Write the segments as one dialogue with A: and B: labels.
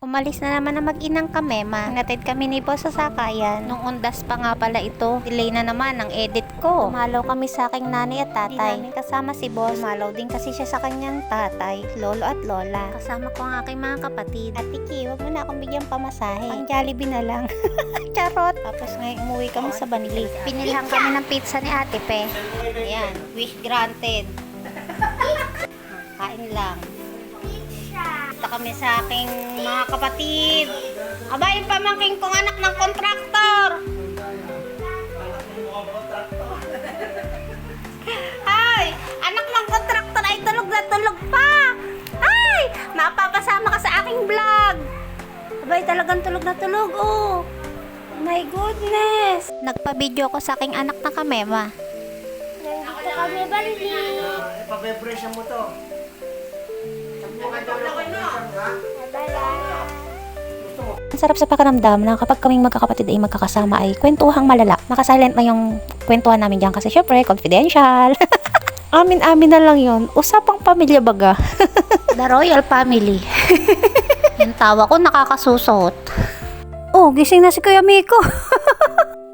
A: Umalis na naman ang mag-inang kamema. Hinatid kami ni boss sa sakayan. Nung undas pa nga pala ito, delay na naman ang edit ko. Dumalaw kami sa aking nanay at tatay. Hindi namin kasama si boss. Dumalaw din kasi siya sa kanyang tatay, lolo at lola. Kasama ko ang aking mga kapatid. At Tiki, wag mo na akong bigyan pamasahe. Ang Jollibee na lang. Charot. Tapos ngayon umuwi kami sa Banili. Pinilhan kami ng pizza ni Ate Pe. Ayan, wish granted. Kain lang. Punta kami sa aking mga kapatid. Aba, yung pamangking kong anak ng kontraktor. Ay, anak ng kontraktor ay tulog na tulog pa. Ay, mapapasama ka sa aking vlog. Abay, talagang tulog na tulog, oh. My goodness. Nagpa-video ko sa aking anak na kamema.
B: Nandito kami, Balili.
C: Ipabepresyon mo to.
A: Ang sarap sa pakiramdam na kapag kaming magkakapatid ay magkakasama ay kwentuhang malala. Nakasilent na yung kwentuhan namin dyan kasi syempre confidential. Amin-amin na lang yun. Usapang pamilya baga. The Royal Family. Yung tawa ko nakakasusot. Oh, gising na si Kuya Miko.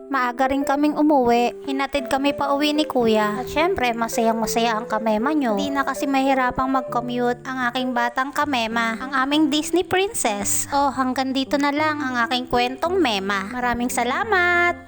A: Maaga rin kaming umuwi. Hinatid kami pa uwi ni Kuya. At syempre, masayang-masaya ang kamema nyo. Hindi na kasi mahirapang mag-commute ang aking batang kamema, ang aming Disney princess. Oh, hanggang dito na lang ang aking kwentong mema. Maraming salamat!